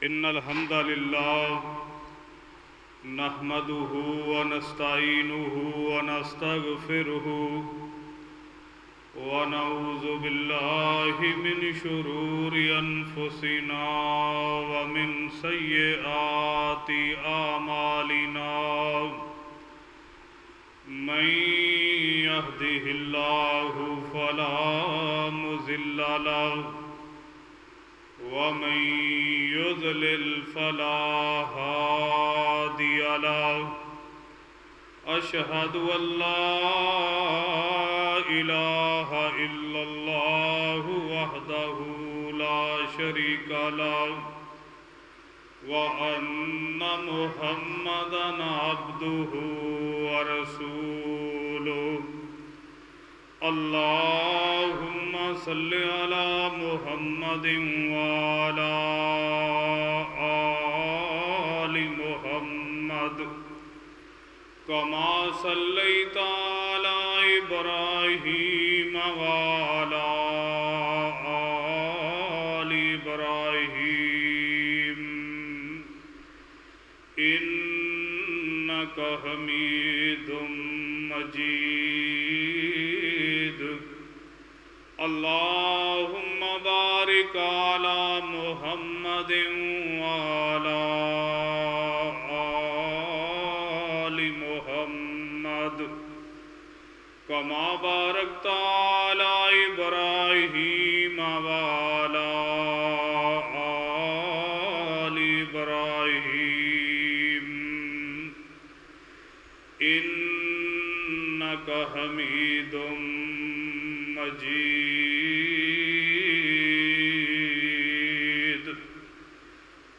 إن الحمد لله نحمده ونستعينه ونستغفره ونعوذ بالله من شرور أنفسنا ومن سيئات أعمالنا من يهده الله فلا مضل له ومن يضلل فلا هادي له أشهد أن لا إله إلا الله وحده لا شريك له وأن محمدًا عبده ورسوله اللهم صل على محمد وعلى آل محمد كما صليت على إبراهيم وعلى آل إبراهيم إنك حميد مجيد اللهم بارك على محمد وعلى آل محمد كما باركت على إبراهيم وعلى آل إبراهيم إنك حميد مجيد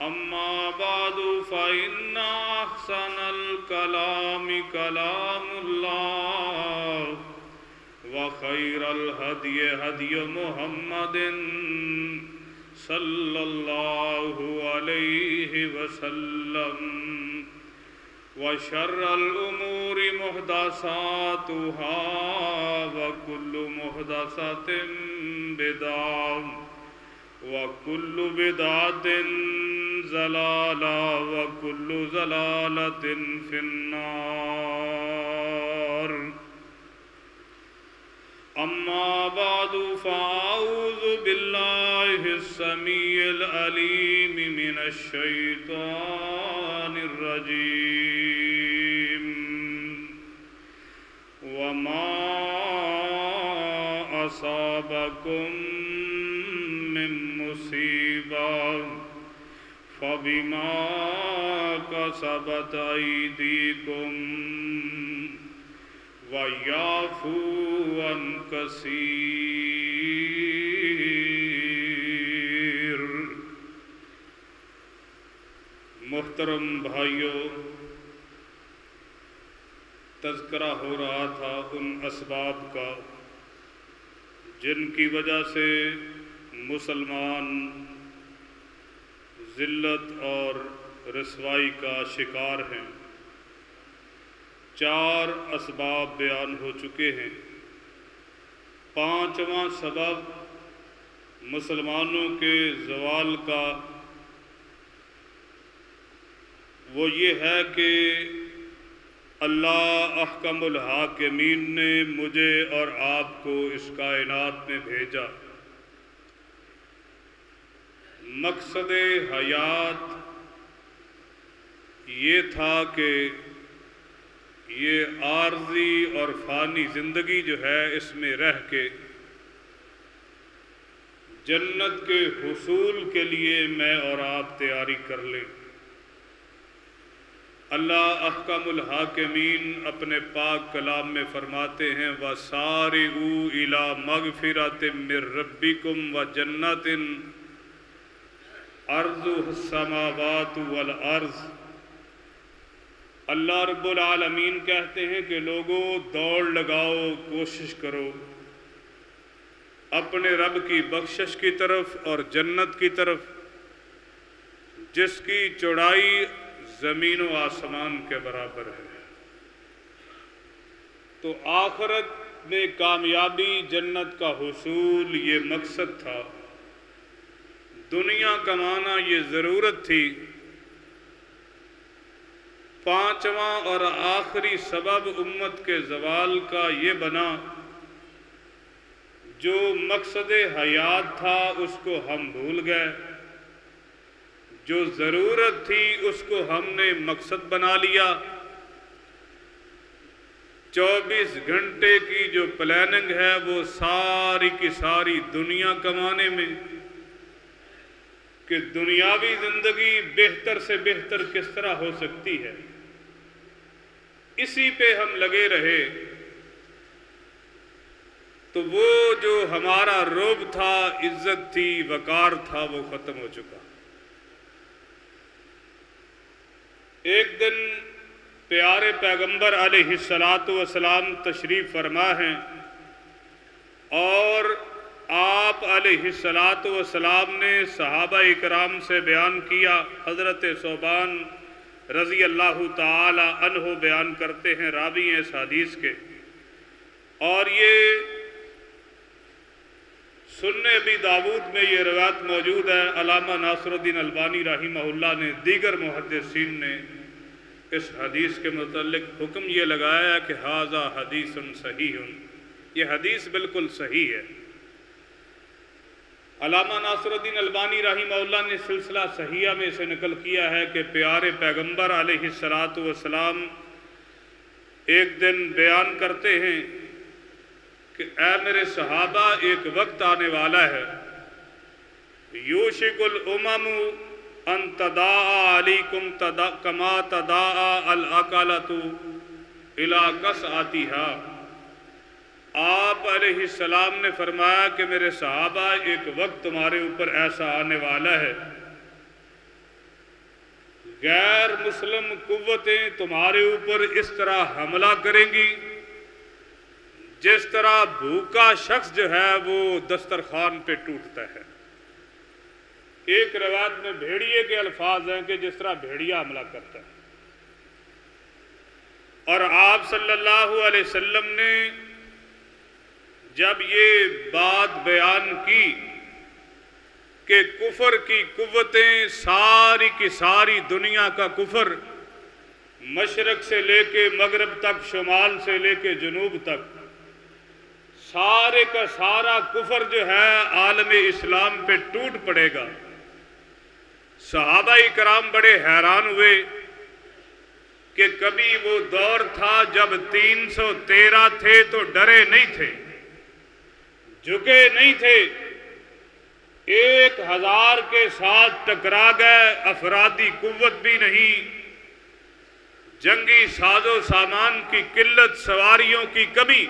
أما بعد فإن أحسن الكلام كلام الله وخير الهدي هدي محمد صلى الله عليه وسلم وشر الأمور محدثاتها وكل محدثة بدعة وكل بدعة ضلالة وكل ضلالة في النار أما بعد فأعوذ بالله السميع العليم من الشيطان الرجيم وما أصابكم من مصيبة فبما كسبت أيديكم ويعفو عن كثير محترم بھائیوں، تذکرہ ہو رہا تھا ان اسباب کا جن کی وجہ سے مسلمان ذلت اور رسوائی کا شکار ہیں۔ 4 اسباب بیان ہو چکے ہیں۔ 5واں سبب مسلمانوں کے زوال کا وہ یہ ہے کہ اللہ احکم الحاکمین نے مجھے اور آپ کو اس کائنات میں بھیجا۔ مقصد حیات یہ تھا کہ یہ عارضی اور فانی زندگی جو ہے اس میں رہ کے جنت کے حصول کے لیے میں اور آپ تیاری کر لیں۔ اللہ احکم الحاکمین اپنے پاک کلام میں فرماتے ہیں وَسَارِعُوا إِلَى مَغْفِرَةٍ مِّن رَّبِّكُمْ وَجَنَّةٍ عَرْضُهَا السَّمَاوَاتُ وَالْأَرْضُ۔ اللہ رب العالمین کہتے ہیں کہ لوگوں دوڑ لگاؤ، کوشش کرو اپنے رب کی بخشش کی طرف اور جنت کی طرف جس کی چوڑائی زمین و آسمان کے برابر ہے۔ تو آخرت میں کامیابی، جنت کا حصول، یہ مقصد تھا دنیا کمانا یہ ضرورت تھی، پانچواں اور آخری سبب امت کے زوال کا یہ بنا، جو مقصد حیات تھا اس کو ہم بھول گئے، جو ضرورت تھی اس کو ہم نے مقصد بنا لیا۔ 24 گھنٹے کی جو پلاننگ ہے وہ ساری کی ساری دنیا کمانے میں، کہ دنیاوی زندگی بہتر سے بہتر کس طرح ہو سکتی ہے، اسی پہ ہم لگے رہے، تو وہ جو ہمارا رعب تھا، عزت تھی، وقار تھا، وہ ختم ہو چکا۔ ایک دن پیارے پیغمبر علیہ السلام تشریف فرما ہیں، اور آپ علیہ السلام نے صحابہ اکرام سے بیان کیا۔ حضرت ثوبان رضی اللہ تعالی عنہ بیان کرتے ہیں، راوی ہیں اس حدیث کے، اور یہ سنن ابی داود میں یہ روایت موجود ہے۔ علامہ ناصر الدین البانی رحمہ اللہ نے، دیگر محدثین نے اس حدیث کے متعلق حکم یہ لگایا کہ ھذا حدیث صحیح، یہ حدیث بالکل صحیح ہے۔ علامہ ناصر الدین البانی رحمہ اللہ نے سلسلہ صحیحہ میں سے نقل کیا ہے کہ پیارے پیغمبر علیہ السلام ایک دن بیان کرتے ہیں کہ اے میرے صحابہ، ایک وقت آنے والا ہے، یوشک الامم ان تداعی علیکم کما تداعی الاکلۃ الی قصعتها۔ آپ علیہ السلام نے فرمایا کہ میرے صحابہ، ایک وقت تمہارے اوپر ایسا آنے والا ہے، غیر مسلم قوتیں تمہارے اوپر اس طرح حملہ کریں گی جس طرح بھوکا شخص جو ہے وہ دسترخوان پہ ٹوٹتا ہے۔ ایک روایت میں بھیڑیے کے الفاظ ہیں کہ جس طرح بھیڑیا حملہ کرتا ہے۔ اور آپ صلی اللہ علیہ وسلم نے جب یہ بات بیان کی کہ کفر کی قوتیں، ساری کی ساری دنیا کا کفر، مشرق سے لے کے مغرب تک، شمال سے لے کے جنوب تک، سارے کا سارا کفر جو ہے عالم اسلام پہ ٹوٹ پڑے گا۔ صحابہ کرام بڑے حیران ہوئے کہ کبھی وہ دور تھا جب 313 تھے تو ڈرے نہیں تھے، جھکے نہیں تھے، 1000 کے ساتھ ٹکرا گئے، افرادی قوت بھی نہیں، جنگی ساز و سامان کی قلت، سواریوں کی کمی،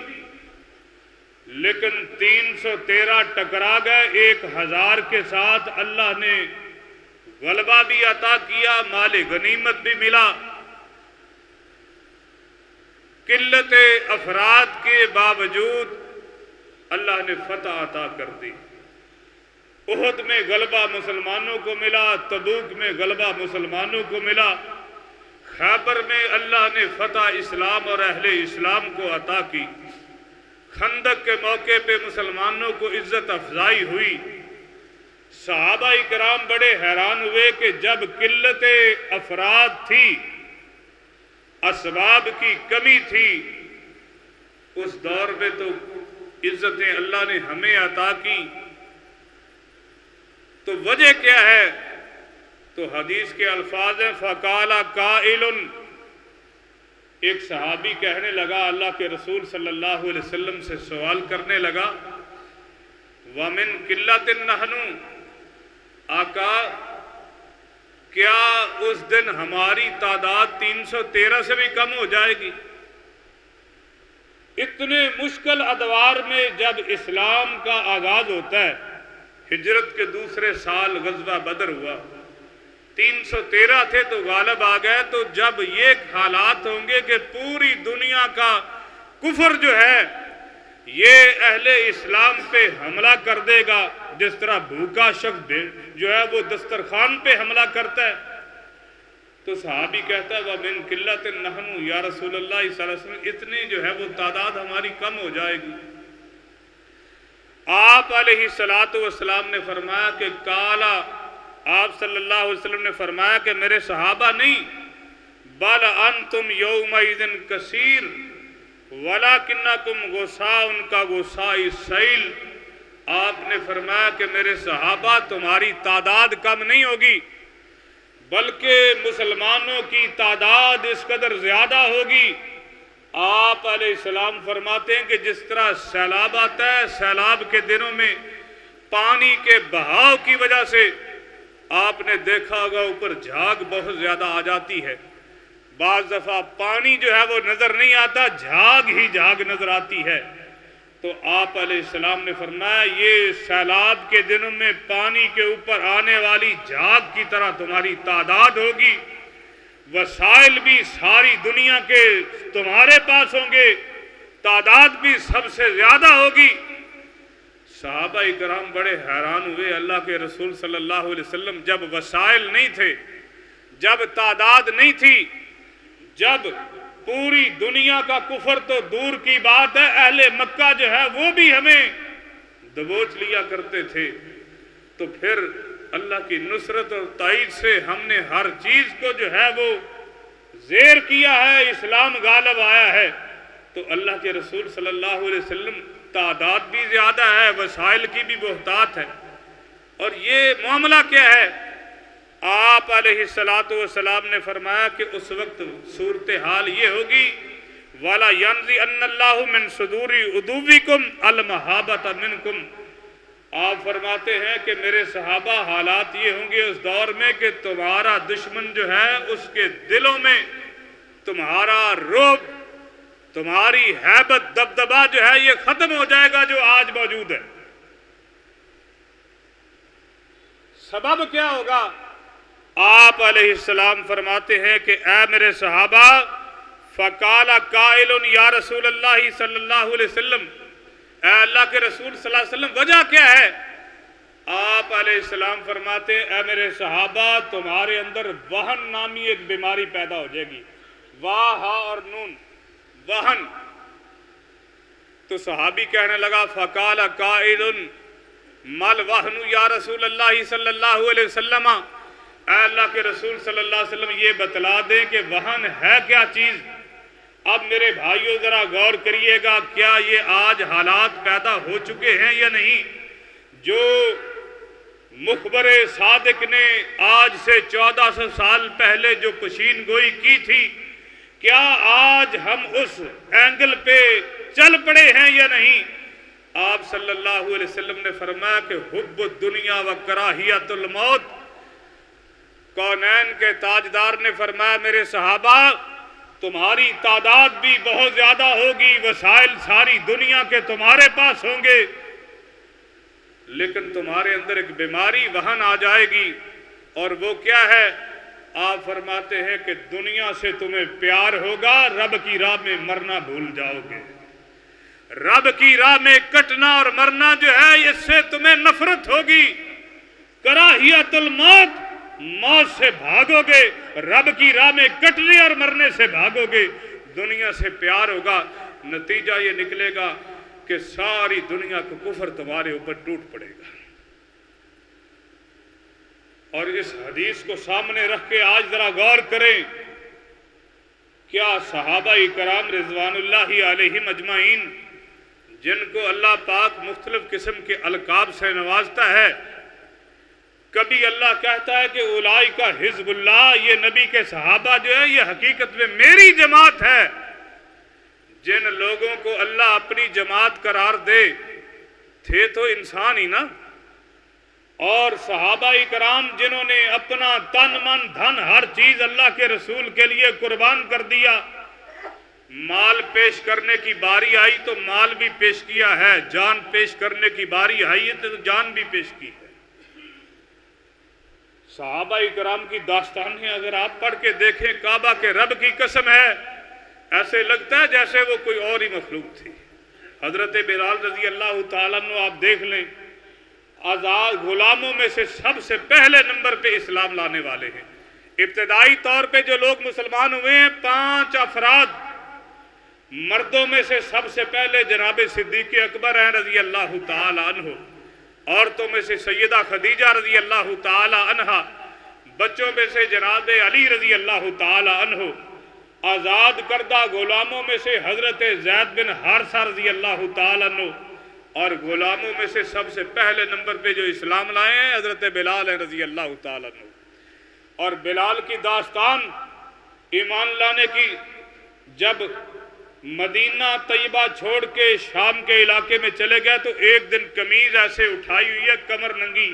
لیکن 313 ٹکرا گئے، 1000 کے ساتھ اللہ نے غلبہ بھی عطا کیا، مال غنیمت بھی ملا۔ قلت افراد کے باوجود اللہ نے فتح عطا کر دی۔ احد میں غلبہ مسلمانوں کو ملا، تبوک میں غلبہ مسلمانوں کو ملا، خیبر میں اللہ نے فتح اسلام اور اہل اسلام کو عطا کی، خندق کے موقع پہ مسلمانوں کو عزت افزائی ہوئی۔ صحابہ کرام بڑے حیران ہوئے کہ جب قلت افراد تھی، اسباب کی کمی تھی، اس دور میں تو عزتیں اللہ نے ہمیں عطا کی، تو وجہ کیا ہے؟ تو حدیث کے الفاظ ہیں فَقَالَ قَائِلٌ، ایک صحابی کہنے لگا، اللہ کے رسول صلی اللہ علیہ وسلم سے سوال کرنے لگا، وَمِن قِلَّةٍ نَحْنُ، آقا کیا اس دن ہماری تعداد 313 سے بھی کم ہو جائے گی؟ اتنے مشکل ادوار میں جب اسلام کا آغاز ہوتا ہے، ہجرت کے دوسرے سال غزوہ بدر ہوا، 313 تھے تو غالب آ گئے، تو جب یہ حالات ہوں گے کہ پوری دنیا کا کفر جو ہے یہ اہل اسلام پہ حملہ کر دے گا، جس طرح بھوکا شخص جو ہے وہ دسترخوان پہ حملہ کرتا ہے، تو صحابی کہتا ہے وَمِن قِلَّةٍ نَحْنُ، یا رسول اللہ صلی اللہ علیہ وسلم اتنی جو ہے وہ تعداد ہماری کم ہو جائے گی۔ آپ علیہ السلام نے فرمایا کہ کالا، آپ صلی اللہ علیہ وسلم نے فرمایا کہ میرے صحابہ نہیں، بل انتم یومئذ کثیر ولکنکم غثاء کا غثاء السیل۔ آپ نے فرمایا کہ میرے صحابہ تمہاری تعداد کم نہیں ہوگی، بلکہ مسلمانوں کی تعداد اس قدر زیادہ ہوگی۔ آپ علیہ السلام فرماتے ہیں کہ جس طرح سیلاب آتا ہے، سیلاب کے دنوں میں پانی کے بہاؤ کی وجہ سے آپ نے دیکھا ہوگا اوپر جھاگ بہت زیادہ آ جاتی ہے، بعض دفعہ پانی جو ہے وہ نظر نہیں آتا، جھاگ ہی جھاگ نظر آتی ہے۔ تو آپ علیہ السلام نے فرمایا یہ سیلاب کے دنوں میں پانی کے اوپر آنے والی جھاگ کی طرح تمہاری تعداد ہوگی، وسائل بھی ساری دنیا کے تمہارے پاس ہوں گے، تعداد بھی سب سے زیادہ ہوگی۔ صحابہ کرام بڑے حیران ہوئے، اللہ کے رسول صلی اللہ علیہ وسلم جب وسائل نہیں تھے، جب تعداد نہیں تھی، جب پوری دنیا کا کفر تو دور کی بات ہے، اہل مکہ جو ہے وہ بھی ہمیں دبوچ لیا کرتے تھے، تو پھر اللہ کی نصرت اور تائید سے ہم نے ہر چیز کو جو ہے وہ زیر کیا ہے، اسلام غالب آیا ہے۔ تو اللہ کے رسول صلی اللہ علیہ وسلم تعداد بھی زیادہ ہے، وسائل کی بھی بہتات ہے، اور یہ معاملہ کیا ہے؟ آپ علیہ السلام نے فرمایا کہ اس وقت صورتحال یہ ہوگی وَلَا يَنْزِعَنَّ اللَّهُ مِنْ صُدُورِ عُدُوِّكُمْ الْمَحَابَةَ مِنْكُمْ۔ آپ فرماتے ہیں کہ میرے صحابہ حالات یہ ہوں گے اس دور میں کہ تمہارا دشمن جو ہے اس کے دلوں میں تمہارا رعب، تمہاری ہیبت، دبدبہ جو ہے یہ ختم ہو جائے گا جو آج موجود ہے۔ سبب کیا ہوگا؟ آپ علیہ السلام فرماتے ہیں کہ اے میرے صحابہ، فَقَالَ قَائِلٌ یا رسول اللہ صلی اللہ علیہ وسلم، اے اللہ کے رسول صلی اللہ علیہ وسلم وجہ کیا ہے؟ آپ علیہ السلام فرماتے ہیں اے میرے صحابہ تمہارے اندر وہن نامی ایک بیماری پیدا ہو جائے گی، واہ ہا اور نون، وہن۔ تو صحابی کہنے لگا فَقَالَ قَائِلٌ مَلْ وَحْنُ یا رسول اللہ صلی اللہ علیہ وسلم، اے اللہ کے رسول صلی اللہ علیہ وسلم یہ بتلا دیں کہ وہن ہے کیا چیز۔ اب میرے بھائیوں ذرا غور کریے گا، کیا یہ آج حالات پیدا ہو چکے ہیں یا نہیں؟ جو مخبر صادق نے آج سے 1400 سال پہلے جو پشین گوئی کی تھی، کیا آج ہم اس اینگل پہ چل پڑے ہیں یا نہیں؟ آپ صلی اللہ علیہ وسلم نے فرمایا کہ حب الدنیا و کراہیت الموت۔ کونین کے تاجدار نے فرمایا میرے صحابہ تمہاری تعداد بھی بہت زیادہ ہوگی، وسائل ساری دنیا کے تمہارے پاس ہوں گے، لیکن تمہارے اندر ایک بیماری وہن آ جائے گی، اور وہ کیا ہے؟ آپ فرماتے ہیں کہ دنیا سے تمہیں پیار ہوگا، رب کی راہ میں مرنا بھول جاؤ گے۔ رب کی راہ میں کٹنا اور مرنا جو ہے اس سے تمہیں نفرت ہوگی، کراہیت الموت، موت سے بھاگو گے، رب کی راہ میں کٹنے اور مرنے سے بھاگو گے، دنیا سے پیار ہوگا، نتیجہ یہ نکلے گا کہ ساری دنیا کو کفر تمہارے اوپر ٹوٹ پڑے گا۔ اور اس حدیث کو سامنے رکھ کے آج ذرا غور کریں، کیا صحابہ کرام رضوان اللہ علیہم اجمعین جن کو اللہ پاک مختلف قسم کے القاب سے نوازتا ہے، کبھی اللہ کہتا ہے کہ اولئک حزب اللہ، یہ نبی کے صحابہ جو ہے یہ حقیقت میں میری جماعت ہے؟ جن لوگوں کو اللہ اپنی جماعت قرار دے تھے تو انسان ہی نا، اور صحابہ کرام جنہوں نے اپنا تن من دھن ہر چیز اللہ کے رسول کے لیے قربان کر دیا، مال پیش کرنے کی باری آئی تو مال بھی پیش کیا ہے، جان پیش کرنے کی باری آئی ہے تو جان بھی پیش کی ہے۔ صحابہ کرام کی داستانیں اگر آپ پڑھ کے دیکھیں، کعبہ کے رب کی قسم ہے ایسے لگتا ہے جیسے وہ کوئی اور ہی مخلوق تھی۔ حضرت بلال رضی اللہ تعالیٰ عنہ آپ دیکھ لیں، آزاد غلاموں میں سے سب سے پہلے نمبر پہ اسلام لانے والے ہیں۔ ابتدائی طور پہ جو لوگ مسلمان ہوئے ہیں 5 افراد، مردوں میں سے سب سے پہلے جناب صدیق اکبر ہیں رضی اللہ تعالی عنہ، عورتوں میں سے سیدہ خدیجہ رضی اللہ تعالی عنہا، بچوں میں سے جناب علی رضی اللہ تعالی عنہ، آزاد کردہ غلاموں میں سے حضرت زید بن حارثہ رضی اللہ تعالی عنہ، اور غلاموں میں سے سب سے پہلے نمبر پہ جو اسلام لائے ہیں حضرت بلال ہیں رضی اللہ تعالی عنہ۔ اور بلال کی داستان ایمان لانے کی، جب مدینہ طیبہ چھوڑ کے شام کے علاقے میں چلے گئے تو ایک دن قمیض ایسے اٹھائی ہوئی ہے کمر ننگی،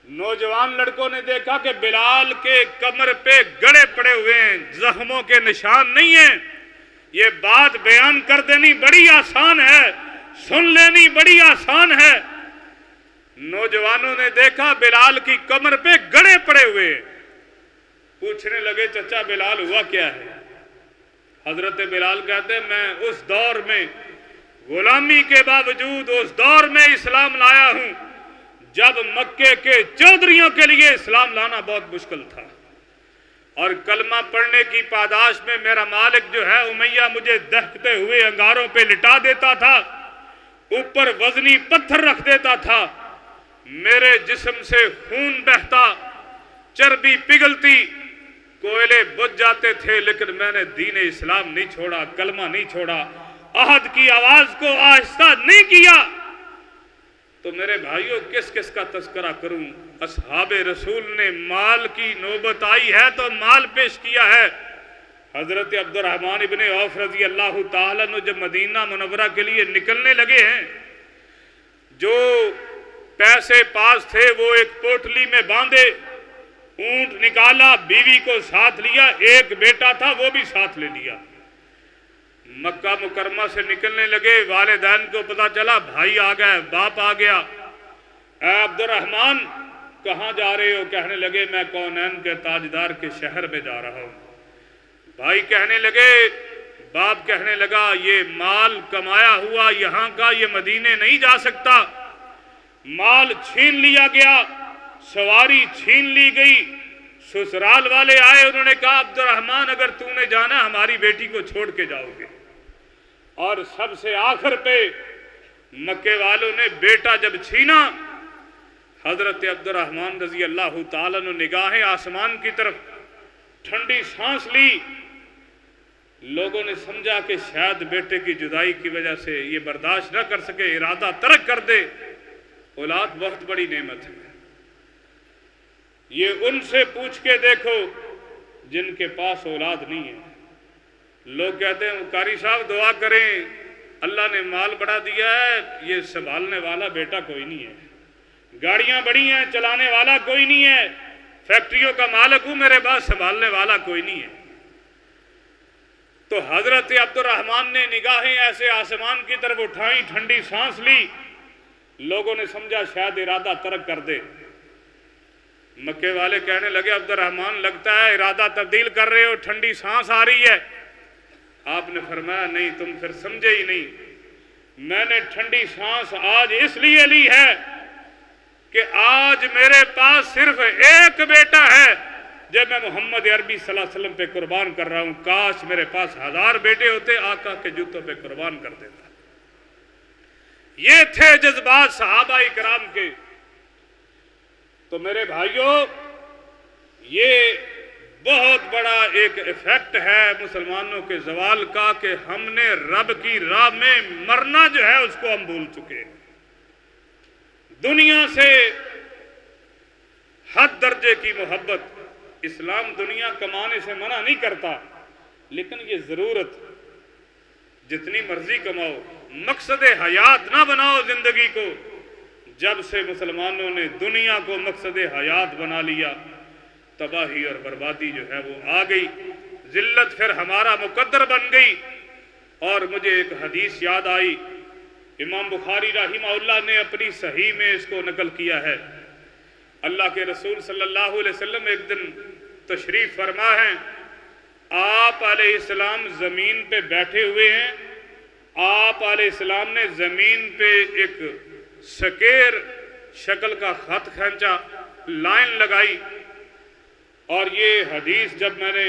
نوجوان لڑکوں نے دیکھا کہ بلال کے کمر پہ گڑے پڑے ہوئے ہیں، زخموں کے نشان نہیں ہیں۔ یہ بات بیان کر دینی بڑی آسان ہے، سن لینی بڑی آسان ہے۔ نوجوانوں نے دیکھا بلال کی کمر پہ گڑے پڑے ہوئے، پوچھنے لگے چچا بلال ہوا کیا ہے؟ حضرت بلال کہتے ہیں میں اس دور میں غلامی کے باوجود اس دور میں اسلام لایا ہوں جب مکے کے چودھریوں کے لیے اسلام لانا بہت مشکل تھا، اور کلمہ پڑھنے کی پاداش میں میرا مالک جو ہے امیہ مجھے دہکتے ہوئے انگاروں پہ لٹا دیتا تھا، اوپر وزنی پتھر رکھ دیتا تھا، میرے جسم سے خون بہتا، چربی پگھلتی، کوئلے بجھ جاتے تھے، لیکن میں نے دین اسلام نہیں چھوڑا، کلمہ نہیں چھوڑا، عہد کی آواز کو آہستہ نہیں کیا۔ تو میرے بھائیوں کس کس کا تذکرہ کروں؟ اصحاب رسول نے مال کی نوبت آئی ہے تو مال پیش کیا ہے۔ حضرت عبد الرحمن ابن عوف رضی اللہ تعالیٰ عنہ جب مدینہ منورہ کے لیے نکلنے لگے ہیں، جو پیسے پاس تھے وہ ایک پوٹلی میں باندھے، اونٹ نکالا، بیوی کو ساتھ لیا، ایک بیٹا تھا وہ بھی ساتھ لے لیا، مکہ مکرمہ سے نکلنے لگے۔ والدین کو پتا چلا بھائی آ گئے، باپ آ گیا، اے عبد الرحمن کہاں جا رہے ہو؟ کہنے لگے میں کونین کے تاجدار کے شہر میں جا رہا ہوں۔ بھائی کہنے لگے، باپ کہنے لگا یہ مال کمایا ہوا یہاں کا یہ مدینے نہیں جا سکتا، مال چھین لیا گیا، سواری چھین لی گئی۔ سسرال والے آئے، انہوں نے کہا عبد الرحمن اگر تو نے جانا ہماری بیٹی کو چھوڑ کے جاؤ گے۔ اور سب سے آخر پہ مکے والوں نے بیٹا جب چھینا، حضرت عبد الرحمن رضی اللہ تعالیٰ نے نگاہیں آسمان کی طرف، ٹھنڈی سانس لی۔ لوگوں نے سمجھا کہ شاید بیٹے کی جدائی کی وجہ سے یہ برداشت نہ کر سکے، ارادہ ترک کر دے۔ اولاد بہت بڑی نعمت ہے، یہ ان سے پوچھ کے دیکھو جن کے پاس اولاد نہیں ہے۔ لوگ کہتے ہیں قاری صاحب دعا کریں، اللہ نے مال بڑا دیا ہے، یہ سنبھالنے والا بیٹا کوئی نہیں ہے، گاڑیاں بڑی ہیں چلانے والا کوئی نہیں ہے، فیکٹریوں کا مالک ہوں میرے پاس سنبھالنے والا کوئی نہیں ہے۔ تو حضرت عبد الرحمن نے نگاہیں ایسے آسمان کی طرف اٹھائیں، ٹھنڈی سانس لی۔ لوگوں نے سمجھا شاید ارادہ ترک کر دے۔ مکے والے کہنے لگے عبد الرحمن لگتا ہے ارادہ تبدیل کر رہے ہو، ٹھنڈی سانس آ رہی ہے۔ آپ نے فرمایا نہیں، تم پھر سمجھے ہی نہیں، میں نے ٹھنڈی سانس آج اس لیے لی ہے کہ آج میرے پاس صرف ایک بیٹا ہے جب میں محمد عربی صلی اللہ علیہ وسلم پہ قربان کر رہا ہوں، کاش میرے پاس 1000 بیٹے ہوتے آقا کے جوتوں پہ قربان کر دیتا۔ یہ تھے جذبات صحابہ کرام کے۔ تو میرے بھائیوں یہ بہت بڑا ایک ایفیکٹ ہے مسلمانوں کے زوال کا کہ ہم نے رب کی راہ میں مرنا جو ہے اس کو ہم بھول چکے۔ دنیا سے حد درجے کی محبت، اسلام دنیا کمانے سے منع نہیں کرتا، لیکن یہ ضرورت جتنی مرضی کماؤ، مقصد حیات نہ بناؤ زندگی کو۔ جب سے مسلمانوں نے دنیا کو مقصد حیات بنا لیا، تباہی اور بربادی جو ہے وہ آ گئی، ذلت پھر ہمارا مقدر بن گئی۔ اور مجھے ایک حدیث یاد آئی، امام بخاری رحمہ اللہ نے اپنی صحیح میں اس کو نقل کیا ہے۔ اللہ کے رسول صلی اللہ علیہ وسلم ایک دن تشریف فرما ہیں، آپ علیہ السلام زمین پہ بیٹھے ہوئے ہیں، آپ علیہ السلام نے زمین پہ ایک سکیر شکل کا خط کھینچا، لائن لگائی، اور یہ حدیث جب میں نے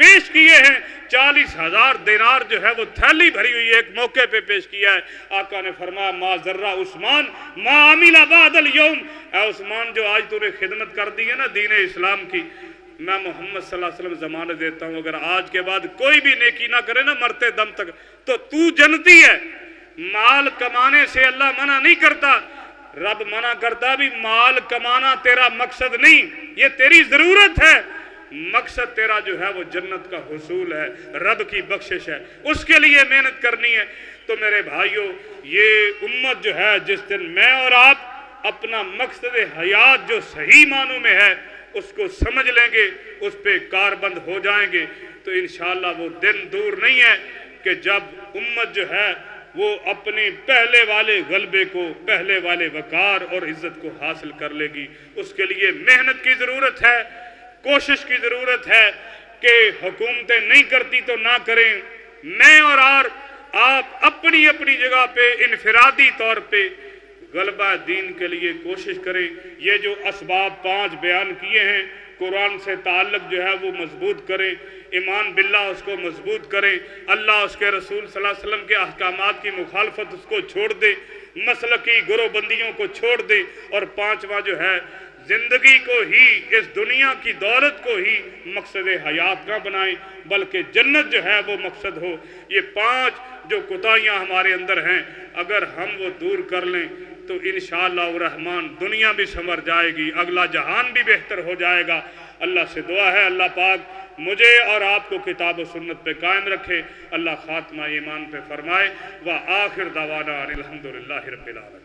پیش کیے ہیں. 40,000 دینار جو ہے وہ تھیلی بھری ہوئی ایک موقع پہ پیش کیا ہے. آقا نے فرمایا ما ذرہ عثمان ما عمل بعد اليوم. اے عثمان جو آج تو نے خدمت کر دی ہے نا دین اسلام کی، میں محمد صلی اللہ علیہ وسلم ضمانت دیتا ہوں اگر آج کے بعد کوئی بھی نیکی نہ کرے نا مرتے دم تک تو جنتی ہے. مال کمانے سے اللہ منع نہیں کرتا، رب منع کرتا بھی مال کمانا تیرا مقصد نہیں، یہ تیری ضرورت ہے. مقصد تیرا جو ہے وہ جنت کا حصول ہے، رب کی بخشش ہے، اس کے لیے محنت کرنی ہے. تو میرے بھائیوں یہ امت جو ہے جس دن میں اور آپ اپنا مقصد حیات جو صحیح معنوں میں ہے اس کو سمجھ لیں گے، اس پہ کاربند ہو جائیں گے تو انشاءاللہ وہ دن دور نہیں ہے کہ جب امت جو ہے وہ اپنے پہلے والے غلبے کو، پہلے والے وقار اور عزت کو حاصل کر لے گی. اس کے لیے محنت کی ضرورت ہے، کوشش کی ضرورت ہے کہ حکومتیں نہیں کرتی تو نہ کریں. میں اور آپ اپنی اپنی جگہ پہ انفرادی طور پہ غلبہ دین کے لیے کوشش کریں. یہ جو اسباب 5 بیان کیے ہیں، قرآن سے تعلق جو ہے وہ مضبوط کریں، ایمان باللہ اس کو مضبوط کریں، اللہ اس کے رسول صلی اللہ علیہ وسلم کے احکامات کی مخالفت اس کو چھوڑ دے، مسلکی گروہ بندیوں کو چھوڑ دے، اور 5واں جو ہے زندگی کو ہی، اس دنیا کی دولت کو ہی مقصد حیات نہ بنائیں بلکہ جنت جو ہے وہ مقصد ہو. یہ 5 جو کوتاہیاں ہمارے اندر ہیں اگر ہم وہ دور کر لیں تو انشاءاللہ الرحمن دنیا بھی سنور جائے گی، اگلا جہان بھی بہتر ہو جائے گا. اللہ سے دعا ہے اللہ پاک مجھے اور آپ کو کتاب و سنت پہ قائم رکھے، اللہ خاتمہ ایمان پہ فرمائے. وآخر دعوانا ان الحمدللہ رب العالمین.